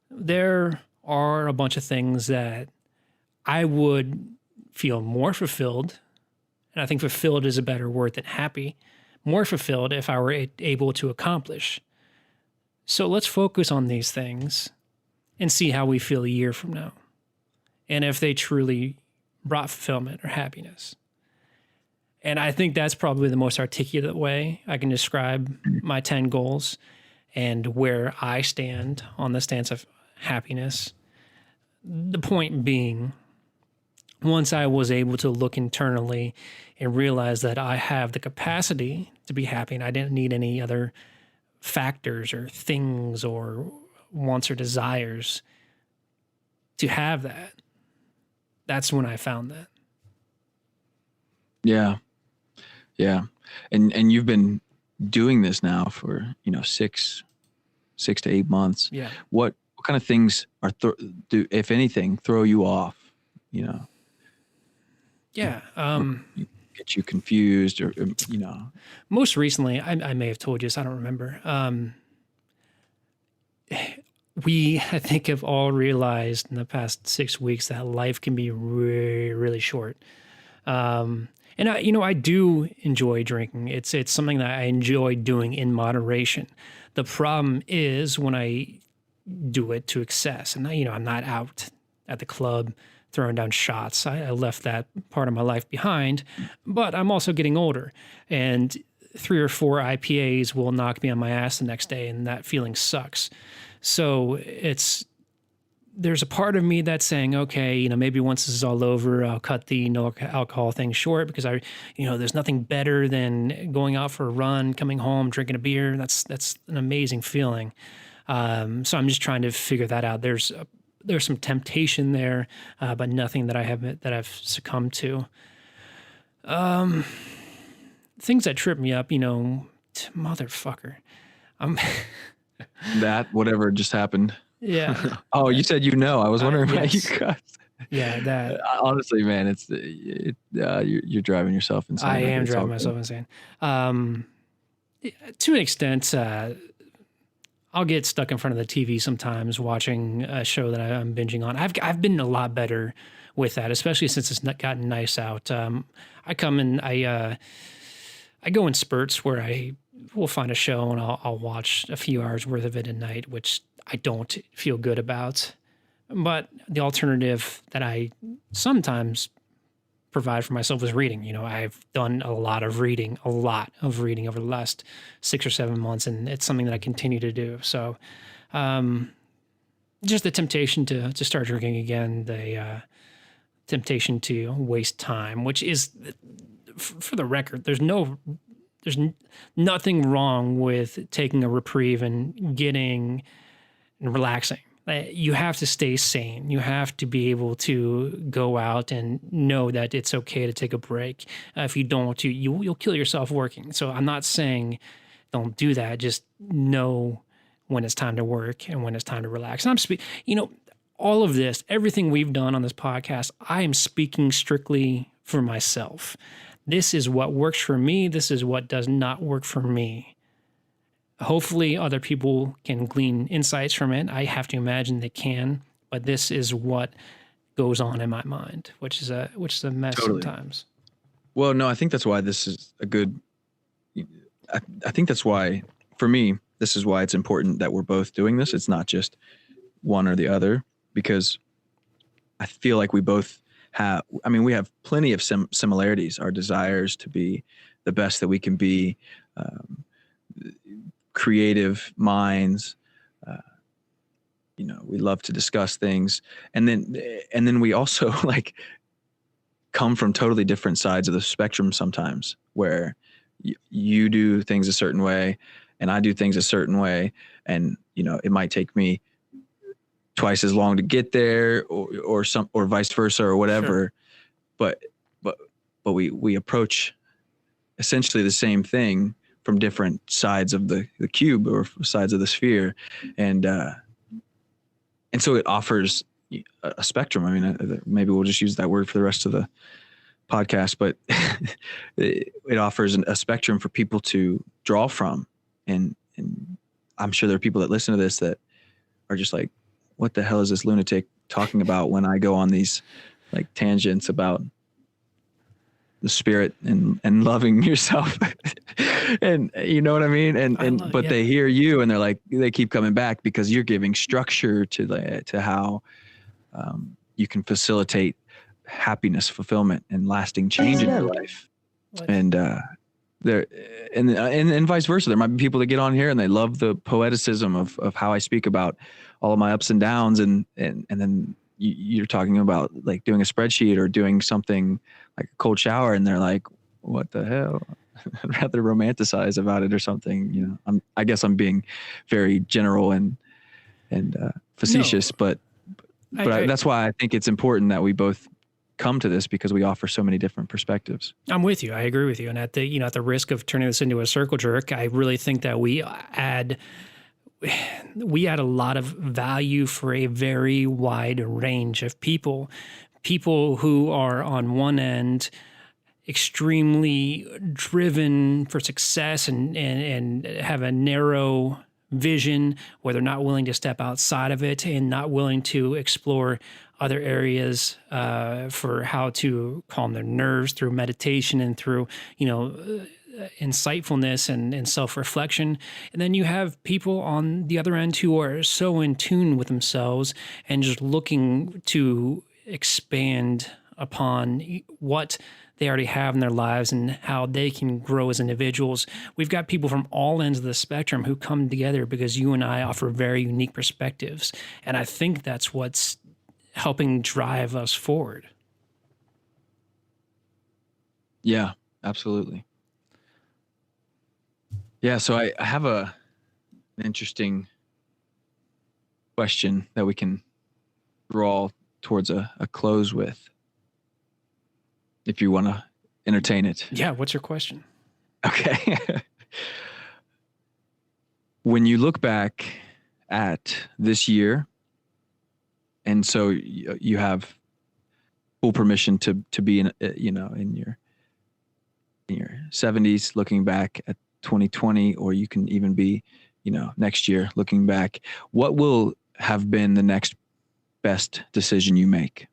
There are a bunch of things that I would feel more fulfilled, and I think fulfilled is a better word than happy, more fulfilled if I were able to accomplish. So let's focus on these things and see how we feel a year from now, and if they truly brought fulfillment or happiness. And I think that's probably the most articulate way I can describe my 10 goals and where I stand on the stance of happiness. The point being, once I was able to look internally and realize that I have the capacity to be happy and I didn't need any other factors or things or wants or desires to have that, that's when I found that. Yeah. Yeah. And you've been doing this now for, 6 to 8 months. Yeah. What kind of things do, if anything, throw you off, Yeah. Get you confused or, Most recently, I may have told you this, I don't remember. We, I think, have all realized in the past 6 weeks that life can be really, really short. And I do enjoy drinking. It's something that I enjoy doing in moderation. The problem is when I do it to excess, and I'm not out at the club throwing down shots. I left that part of my life behind, but I'm also getting older, and 3 or 4 IPAs will knock me on my ass the next day, and that feeling sucks. So there's a part of me that's saying, okay, maybe once this is all over, I'll cut the no alcohol thing short because there's nothing better than going out for a run, coming home, drinking a beer. That's an amazing feeling. So I'm just trying to figure that out. There's some temptation there, but nothing that I've succumbed to. Things that trip me up, motherfucker. that whatever just happened. Yeah. Oh, you said I was wondering why you guys. Yeah, that. Honestly, man, you're driving yourself insane. I am driving myself insane. To an extent, I'll get stuck in front of the TV sometimes watching a show that I'm binging on. I've been a lot better with that, especially since it's gotten nice out. I come and I go in spurts where I will find a show and I'll watch a few hours worth of it a night, which I don't feel good about. But the alternative that I sometimes provide for myself is reading. I've done a lot of reading over the last 6 or 7 months, and it's something that I continue to do. So just the temptation to start drinking again, the temptation to waste time, which is, for the record, there's nothing wrong with taking a reprieve and getting and relaxing. You have to stay sane. You have to be able to go out and know that it's okay to take a break. If you don't, you'll kill yourself working. So I'm not saying don't do that. Just know when it's time to work and when it's time to relax. And all of this, everything we've done on this podcast, I am speaking strictly for myself. This is what works for me. This is what does not work for me. Hopefully other people can glean insights from it. I have to imagine they can, but this is what goes on in my mind, which is a mess sometimes. Well, no, I think that's why this is a good, I think that's why, for me, this is why it's important that we're both doing this. It's not just one or the other, because I feel like we both have, we have plenty of similarities, our desires to be the best that we can be, creative minds, we love to discuss things. And then we also like come from totally different sides of the spectrum sometimes, where you do things a certain way and I do things a certain way. And, it might take me twice as long to get there or vice versa or whatever. Sure. But we approach essentially the same thing from different sides of the cube or sides of the sphere. And so it offers a spectrum. Maybe we'll just use that word for the rest of the podcast, but it offers a spectrum for people to draw from. And I'm sure there are people that listen to this that are just like, what the hell is this lunatic talking about when I go on these like tangents about the spirit and loving yourself. And you know what I mean? But they hear you and they're like, they keep coming back because you're giving structure to how you can facilitate happiness, fulfillment, and lasting change in your life. And and vice versa. There might be people that get on here and they love the poeticism of how I speak about all of my ups and downs, and then you're talking about like doing a spreadsheet or doing something like a cold shower, and they're like, what the hell? I'd rather romanticize about it or something. I guess I'm being very general and facetious, but that's why I think it's important that we both come to this, because we offer so many different perspectives. I'm with you. I agree with you. And at the risk of turning this into a circle jerk, I really think that we add a lot of value for a very wide range of people who are on one end extremely driven for success and have a narrow vision where they're not willing to step outside of it and not willing to explore other areas for how to calm their nerves through meditation and through, insightfulness and self-reflection. And then you have people on the other end who are so in tune with themselves and just looking to expand upon what they already have in their lives and how they can grow as individuals. We've got people from all ends of the spectrum who come together because you and I offer very unique perspectives. And I think that's what's helping drive us forward. Yeah, absolutely. Yeah, so I have an interesting question that we can draw towards a close with, if you want to entertain it. Yeah, what's your question? Okay. When you look back at this year, and so you have full permission to be in your 70s looking back at 2020, or you can even be, next year looking back, what will have been the next best decision you make?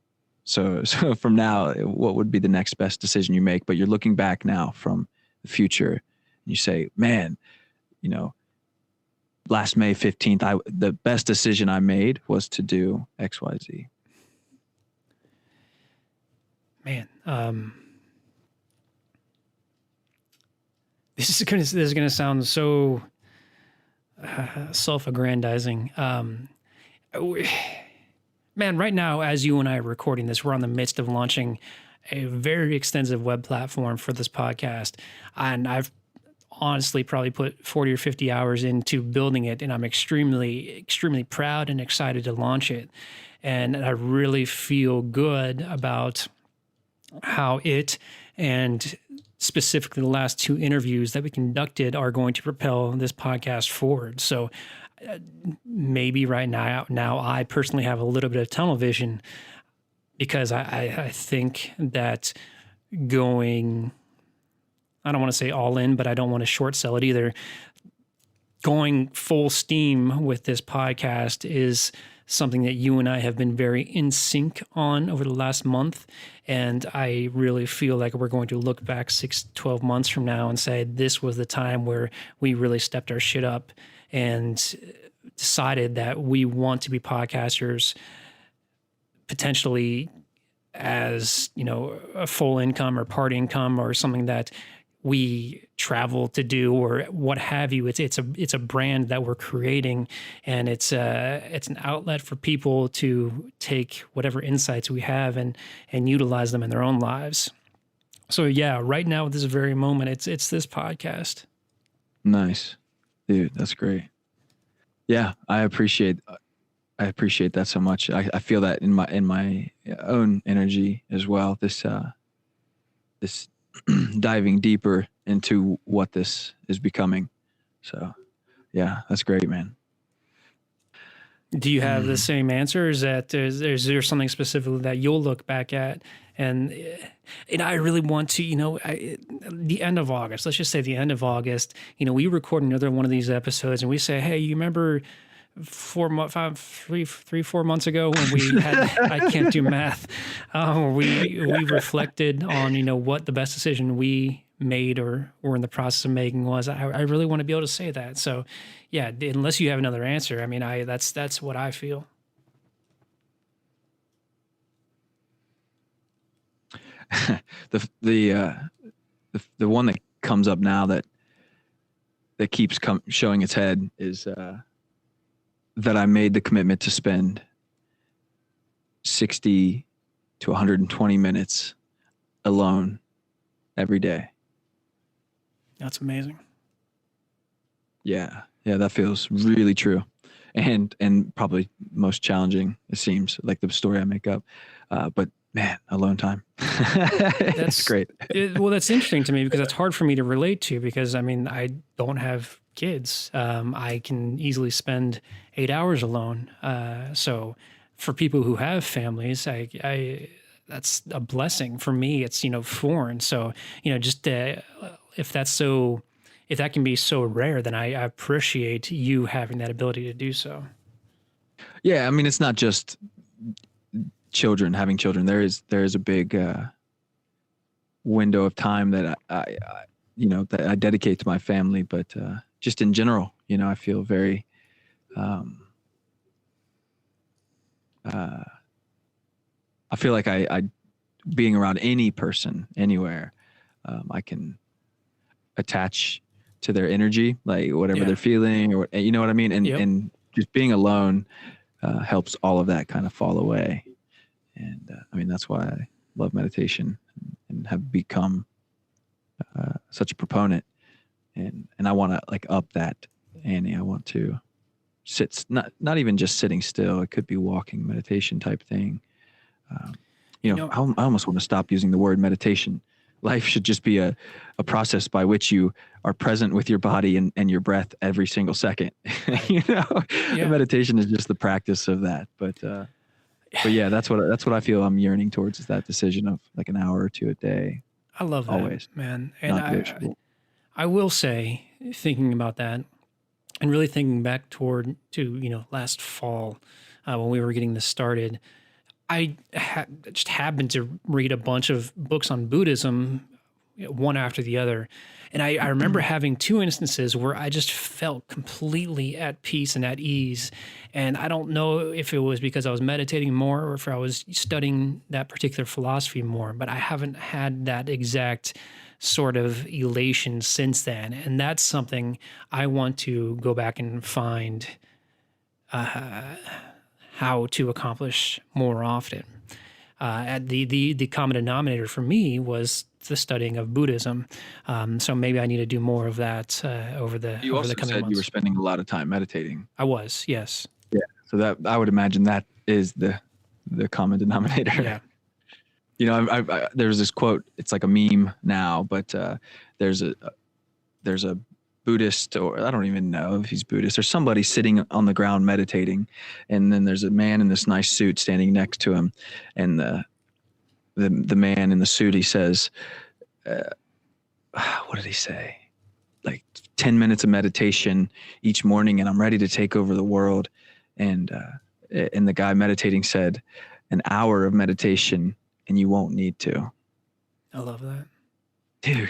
So from now, what would be the next best decision you make? But you're looking back now from the future and you say, man, last May 15th, the best decision I made was to do XYZ. Man, this is gonna sound so self-aggrandizing. Man, right now, as you and I are recording this, we're on the midst of launching a very extensive web platform for this podcast, and I've honestly probably put 40 or 50 hours into building it, and I'm extremely, extremely proud and excited to launch it. And I really feel good about how it and specifically the last 2 interviews that we conducted are going to propel this podcast forward. So maybe right now I personally have a little bit of tunnel vision because I think that going, I don't want to say all in, but I don't want to short sell it either. Going full steam with this podcast is something that you and I have been very in sync on over the last month. And I really feel like we're going to look back 6-12 months from now and say, this was the time where we really stepped our shit up and decided that we want to be podcasters potentially as, you know, a full income or part income or something that we travel to do or what have you. It's a brand that we're creating, and it's an outlet for people to take whatever insights we have and utilize them in their own lives. So yeah, right now at this very moment, it's this podcast. Nice, dude. That's great. Yeah, I appreciate that so much. I feel that in my own energy as well. This diving deeper into what this is becoming. So yeah, that's great, man. Do you have the same answer? Is there something specifically that you'll look back at? And I really want to, the end of August, let's just say the end of August, we record another one of these episodes and we say, hey, you remember 4 months ago when we had, I can't do math, we reflected on, what the best decision we made or were in the process of making was. I really want to be able to say that. So yeah, unless you have another answer, I mean, that's what I feel. The one that comes up now that keeps showing its head is that I made the commitment to spend 60 to 120 minutes alone every day. That's amazing. Yeah, that feels really true, and probably most challenging. It seems like the story I make up, but man, alone time. That's great. Well, that's interesting to me because it's hard for me to relate to because, I mean, I don't have kids. I can easily spend 8 hours alone. So for people who have families, I that's a blessing. For me, it's, foreign. So, just if that can be so rare, then I appreciate you having that ability to do so. Yeah. I mean, it's not just having children. There is a big window of time that that I dedicate to my family, but just in general, I feel very I feel like I being around any person anywhere, I can attach to their energy, like whatever they're feeling, or you know what I mean, and just being alone helps all of that kind of fall away. And I mean, that's why I love meditation and have become such a proponent. And I want to like up that, Annie. I want to sit, not even just sitting still. It could be walking meditation type thing. I almost want to stop using the word meditation. Life should just be a process by which you are present with your body and your breath every single second. Meditation is just the practice of that. But yeah, that's what I feel I'm yearning towards, is that decision of like an hour or two a day. I love that, always, man. And I will say, thinking about that and really thinking back to last fall when we were getting this started, I just happened to read a bunch of books on Buddhism, one after the other. And I remember having 2 instances where I just felt completely at peace and at ease. And I don't know if it was because I was meditating more or if I was studying that particular philosophy more, but I haven't had that exact sort of elation since then. And that's something I want to go back and find how to accomplish more often. The common denominator for me was the studying of Buddhism. So maybe I need to do more of that over the You also coming said months. you were spending a lot of time meditating. I was, yes. Yeah. So that I would imagine that is the common denominator. Yeah. You know, there's this quote. It's like a meme now, but there's a Buddhist, or I don't even know if he's Buddhist, or somebody sitting on the ground meditating, and then there's a man in this nice suit standing next to him, and the man in the suit, he says, what did he say? Like 10 minutes of meditation each morning, and I'm ready to take over the world. And the guy meditating said, an hour of meditation, and you won't need to. I love that, dude.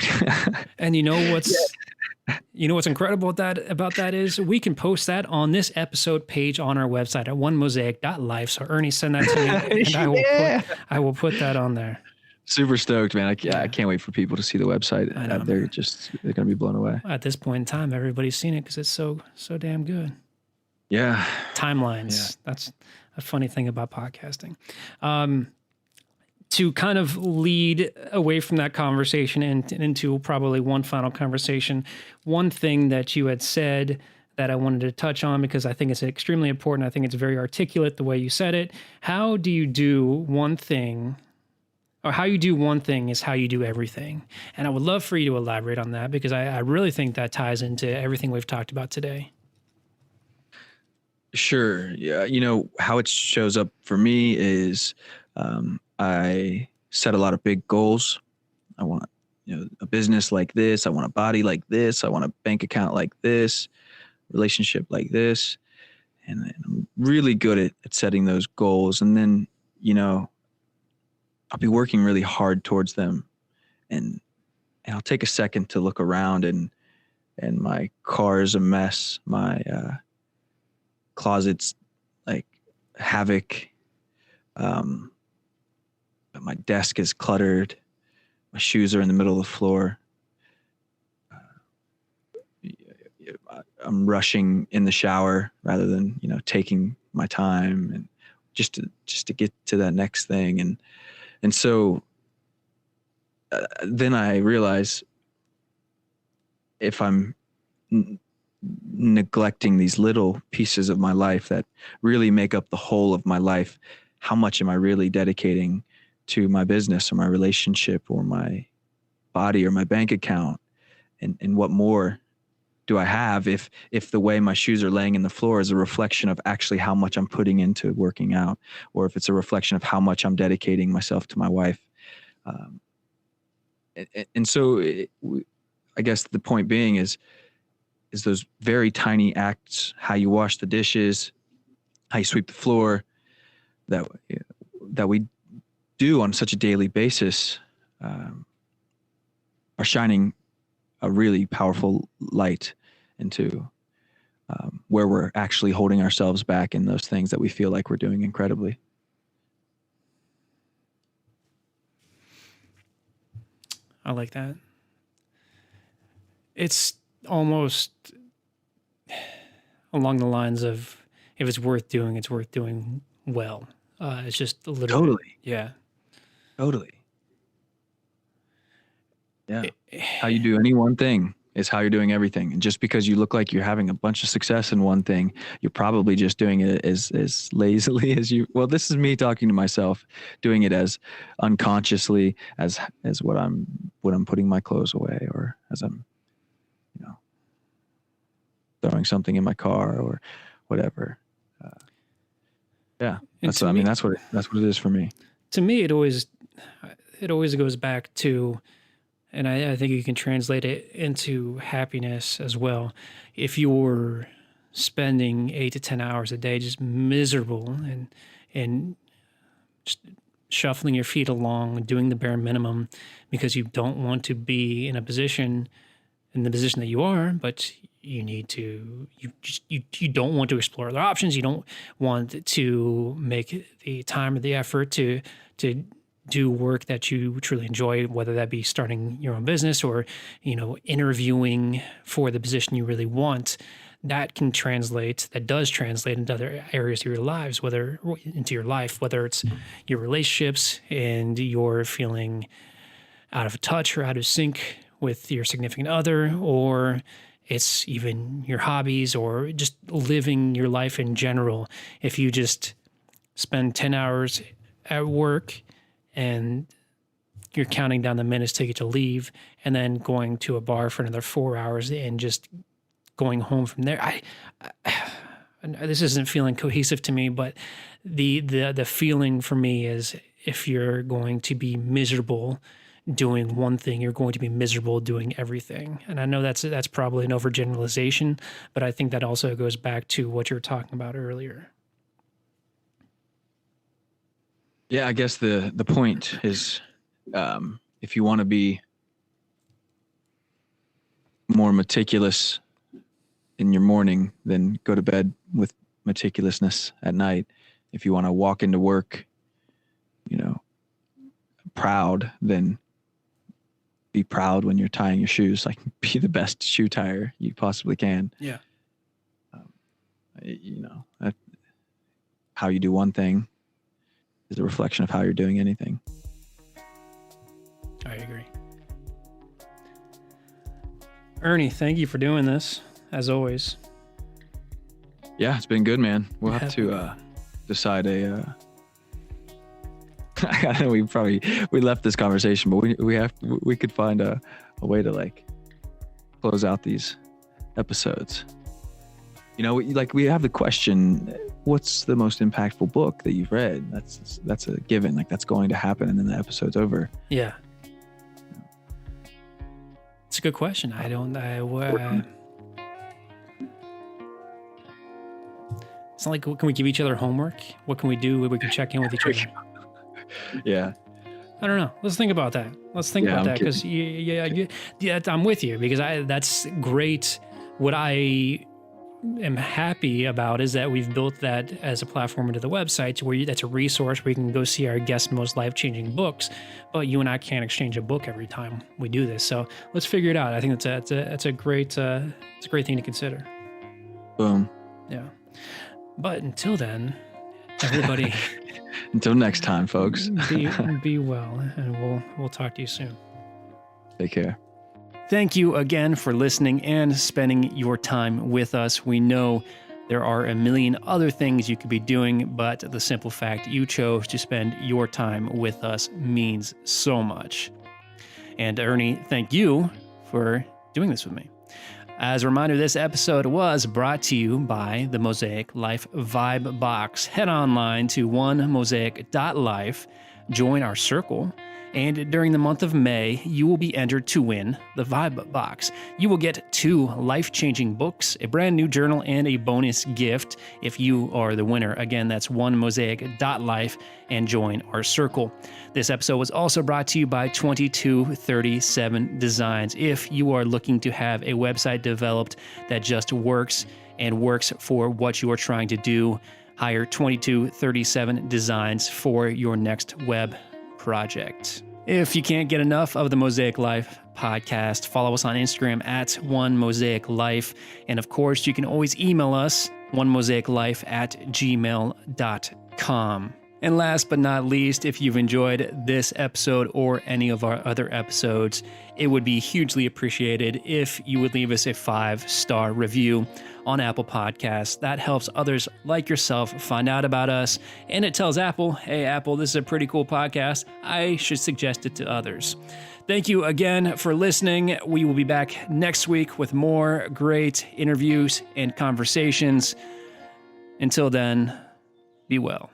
And you know what's incredible about that is we can post that on this episode page on our website at onemosaic.life. So Ernie, send that to me, and I will put that on there. Super stoked, man. I can't wait for people to see the website. I know, they're going to be blown away. At this point in time, everybody's seen it because it's so damn good. Yeah. Timelines. Yeah. That's a funny thing about podcasting. To kind of lead away from that conversation and into probably one final conversation, one thing that you had said that I wanted to touch on, because I think it's extremely important. I think it's very articulate the way you said it. How do you do one thing, or how you do one thing is how you do everything. And I would love for you to elaborate on that, because I really think that ties into everything we've talked about today. Sure. Yeah. You know, how it shows up for me is I set a lot of big goals. I want, a business like this. I want a body like this. I want a bank account like this, relationship like this. And I'm really good at setting those goals. And then, I'll be working really hard towards them. And I'll take a second to look around, and my car is a mess. My closet's like havoc. My desk is cluttered. My shoes are in the middle of the floor. I'm rushing in the shower rather than, taking my time, and just to get to that next thing. And so then I realize if I'm neglecting these little pieces of my life that really make up the whole of my life, how much am I really dedicating to my business or my relationship or my body or my bank account? And what more do I have if the way my shoes are laying in the floor is a reflection of actually how much I'm putting into working out, or if it's a reflection of how much I'm dedicating myself to my wife. And so I guess the point being is those very tiny acts, how you wash the dishes, how you sweep the floor, that we do on such a daily basis, are shining a really powerful light into where we're actually holding ourselves back in those things that we feel like we're doing incredibly. I like that. It's almost along the lines of, if it's worth doing, it's worth doing well. It's just a little Totally. bit, yeah. Totally. Yeah. How you do any one thing is how you're doing everything. And just because you look like you're having a bunch of success in one thing, you're probably just doing it as lazily as you, well, this is me talking to myself, doing it as unconsciously as when I'm putting my clothes away, or as I'm, throwing something in my car or whatever. Yeah. That's what it is for me. To me, it always goes back to, and I think you can translate it into happiness as well. If you're spending 8 to 10 hours a day just miserable and just shuffling your feet along, doing the bare minimum because you don't want to be in the position that you are, but you need to, you don't want to explore other options. You don't want to make the time or the effort to do work that you truly enjoy, whether that be starting your own business or, interviewing for the position you really want. that does translate into other areas of your lives, whether it's your relationships and you're feeling out of touch or out of sync with your significant other, or it's even your hobbies or just living your life in general. If you just spend 10 hours at work and you're counting down the minutes to get to leave and then going to a bar for another 4 hours and just going home from there. This isn't feeling cohesive to me, but the feeling for me is if you're going to be miserable doing one thing, you're going to be miserable doing everything. And I know that's probably an overgeneralization, but I think that also goes back to what you were talking about earlier. Yeah, I guess the point is, if you want to be more meticulous in your morning, then go to bed with meticulousness at night. If you want to walk into work, proud, then be proud when you're tying your shoes. Like, be the best shoe tire you possibly can. Yeah. How you do one thing is a reflection of how you're doing anything. I agree. Ernie, thank you for doing this, as always. Yeah, it's been good, man. We'll have to decide I know we left this conversation, but we could find a way to close out these episodes. We have the question, what's the most impactful book that you've read? That's a given. That's going to happen, and then the episode's over. Yeah. It's a good question. It's not like, can we give each other homework? What can we do? We can check in with each other. Yeah. I don't know. Let's think about that. Because I'm with you, because that's great. What I am happy about is that we've built that as a platform into the website where that's a resource where you can go see our guest most life-changing books, but you and I can't exchange a book every time we do this. So let's figure it out. I think that's a great thing to consider. Boom. Yeah. But until then, everybody. Until next time, folks. be well, and we'll talk to you soon. Take care. Thank you again for listening and spending your time with us. We know there are a million other things you could be doing, but the simple fact you chose to spend your time with us means so much. And Ernie, thank you for doing this with me. As a reminder, this episode was brought to you by the Mosaic Life Vibe Box. Head online to onemosaic.life, join our circle, and during the month of May, you will be entered to win the Vibe Box. You will get 2 life-changing books, a brand new journal, and a bonus gift if you are the winner. Again, that's onemosaic.life, and join our circle. This episode was also brought to you by 2237 Designs. If you are looking to have a website developed that just works and works for what you are trying to do, hire 2237 Designs for your next web project. If you can't get enough of the Mosaic Life podcast, follow us on Instagram at OneMosaicLife. And of course, you can always email us, onemosaiclife@gmail.com. And last but not least, if you've enjoyed this episode or any of our other episodes, it would be hugely appreciated if you would leave us a 5-star review on Apple Podcasts. That helps others like yourself find out about us, and it tells Apple, hey, Apple, this is a pretty cool podcast. I should suggest it to others. Thank you again for listening. We will be back next week with more great interviews and conversations. Until then, be well.